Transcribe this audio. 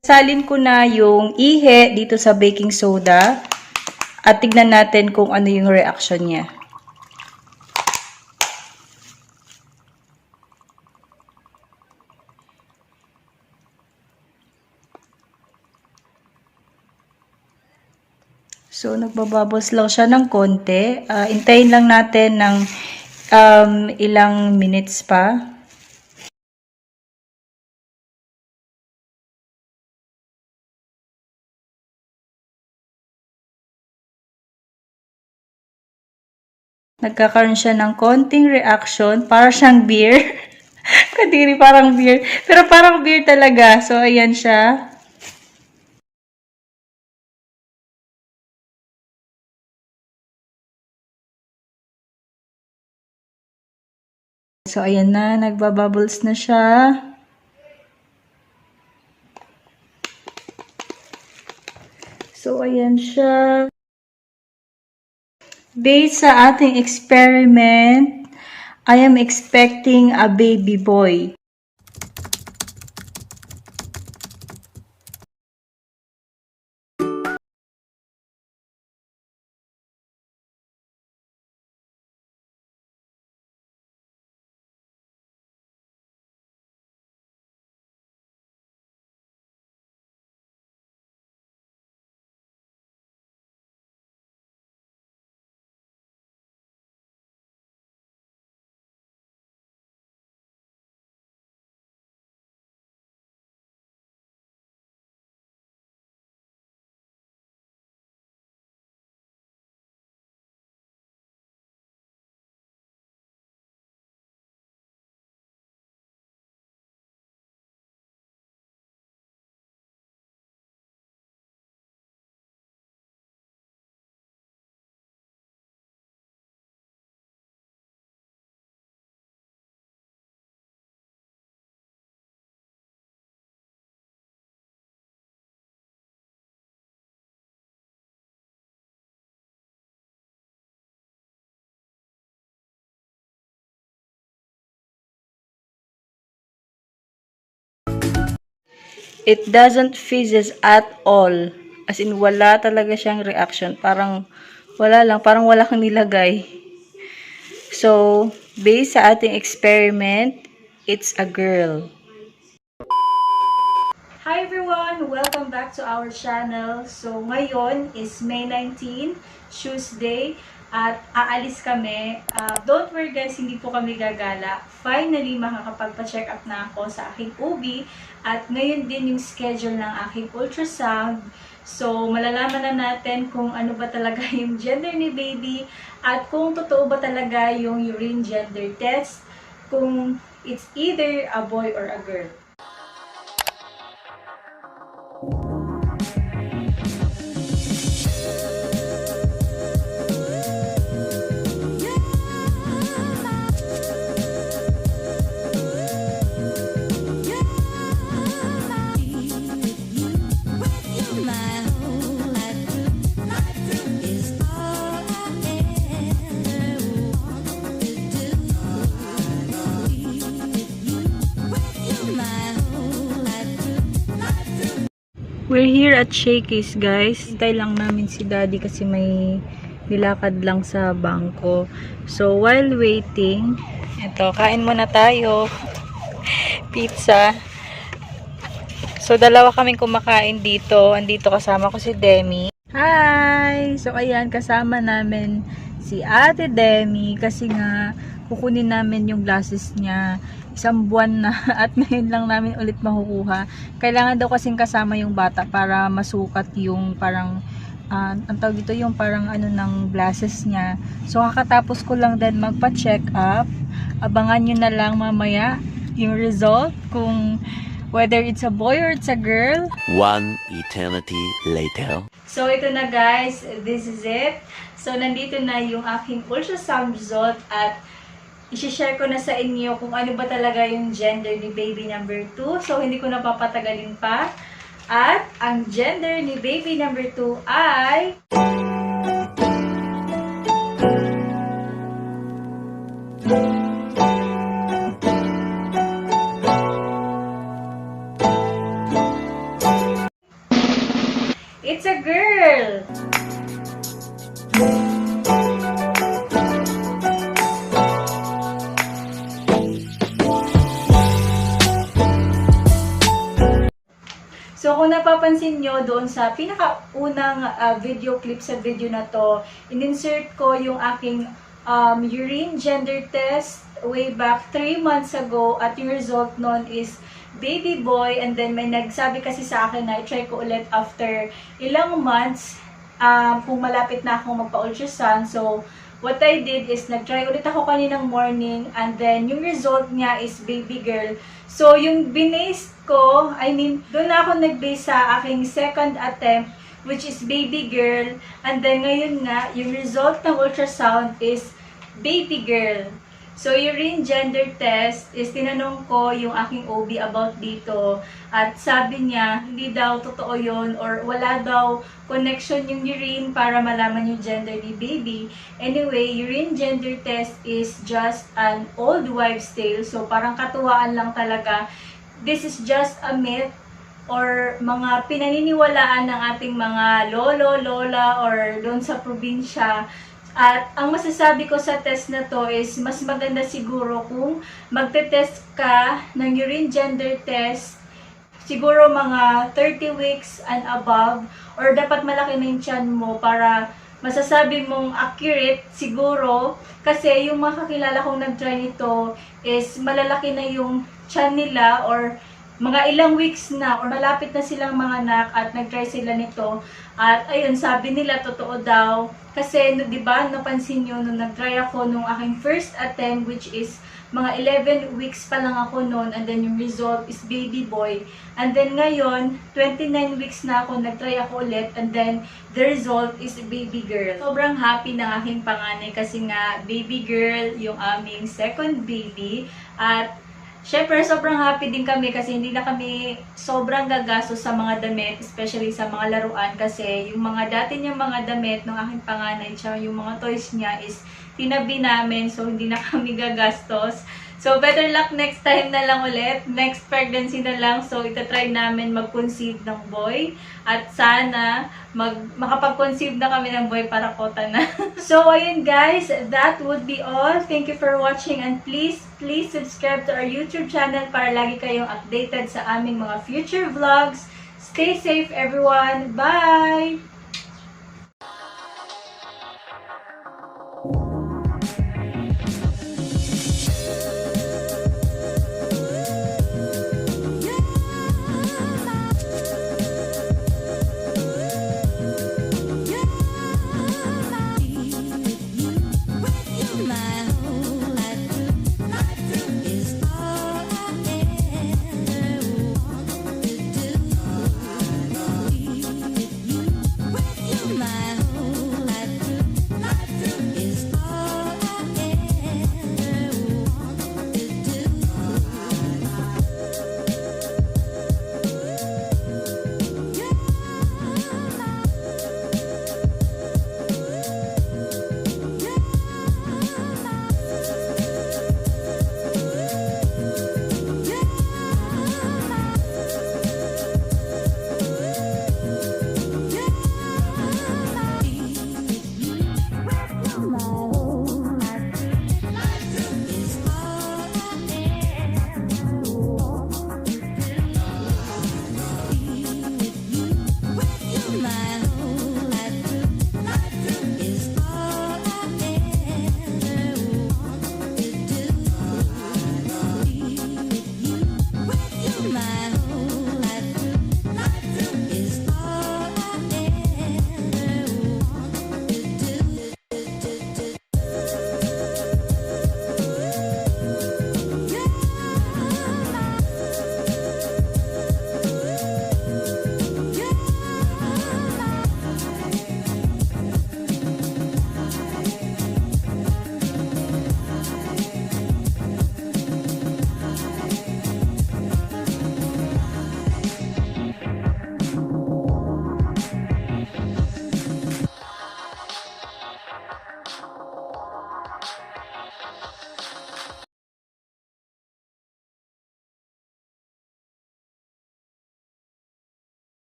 Salin ko na yung ihe dito sa baking soda at tignan natin kung ano yung reaction niya. So, nagbabubbles lang siya ng konti. Intayin lang natin ng ilang minutes pa. Nagkakaroon siya ng konting reaction. Para siyang beer. Kadiri, parang beer. Pero parang beer talaga. So, ayan siya. So, ayan na. Nagbabubbles na siya. So, ayan siya. Based sa ating experiment, I am expecting a baby boy. It doesn't fizzes at all. As in, wala talaga siyang reaction. Parang, wala lang. Parang wala kang nilagay. So, based sa ating experiment, it's a girl. Hi everyone! Welcome back to our channel. So, ngayon is May 19, Tuesday. At aalis kami. Don't worry guys, hindi po kami gagala. Finally, makakapagpa-check up na ako sa aking OB. At ngayon din yung schedule ng aking ultrasound. So, malalaman na natin kung ano ba talaga yung gender ni baby. At kung totoo ba talaga yung urine gender test. Kung it's either a boy or a girl. We're here at Shakey's guys. Hintay lang namin si daddy kasi may nilakad lang sa bangko. So while waiting, eto, kain muna tayo. Pizza. So dalawa kaming kumakain dito. Andito kasama ko si Demi. Hi! So ayan, kasama namin si Ate Demi kasi nga kukunin namin yung glasses niya. Isang buwan na at ngayon lang namin ulit makukuha. Kailangan daw kasing kasama yung bata para masukat yung parang ang tawag dito yung parang ano ng glasses niya. So kakatapos ko lang din magpa-check up. Abangan nyo na lang mamaya yung result kung whether it's a boy or it's a girl. One eternity later. So ito na guys, this is it. So nandito na yung aking ultrasound result at i-share ko na sa inyo kung ano ba talaga yung gender ni baby number 2. So, hindi ko na papatagalin pa. At, ang gender ni baby number 2 ay... It's a girl! So, kung napapansin nyo doon sa pinakaunang video clip sa video na to, in-insert ko yung aking urine gender test way back 3 months ago at yung result nun is baby boy, and then may nagsabi kasi sa akin na i-try ko ulit after ilang months kung malapit na akong magpa-ultrasound. So, what I did is nag-try ulit ako kaninang morning, and then yung result niya is baby girl. So, yung binase ko, doon na ako nag-base sa aking second attempt, which is baby girl. And then, ngayon nga, yung result ng ultrasound is baby girl. So, urine gender test is tinanong ko yung aking OB about dito. At sabi niya, hindi daw totoo yun or wala daw connection yung urine para malaman yung gender ni baby. Anyway, urine gender test is just an old wives' tale. So, parang katuwaan lang talaga. This is just a myth or mga pinaniniwalaan ng ating mga lolo, lola, or doon sa probinsya. At ang masasabi ko sa test na to is mas maganda siguro kung magte-test ka ng urine gender test siguro mga 30 weeks and above, or dapat malaki na yung tiyan mo para masasabi mong accurate siguro, kasi yung mga kakilala kong nag-try nito is malalaki na yung tiyan nila or mga ilang weeks na or malapit na silang mga anak at nag-try sila nito. At ayun, sabi nila totoo daw. Kasi, di ba, napansin nyo, nung nag-try ako nung aking first attempt, which is mga 11 weeks pa lang ako noon, and then yung result is baby boy. And then ngayon, 29 weeks na ako, nag-try ako ulit, and then the result is baby girl. Sobrang happy ng aking panganay kasi nga, baby girl yung aming second baby. At syempre, sobrang happy din kami kasi hindi na kami sobrang gagastos sa mga damit, especially sa mga laruan, kasi yung mga dati niyang mga damit ng aking panganay, tsaka yung mga toys niya is tinabi namin, so hindi na kami gagastos. So, better luck next time na lang ulit. Next pregnancy na lang. So, itatry namin mag-conceive ng boy. At sana, makapag-conceive na kami ng boy para kota na. So, ayun guys. That would be all. Thank you for watching. And please subscribe to our YouTube channel para lagi kayong updated sa aming mga future vlogs. Stay safe everyone. Bye!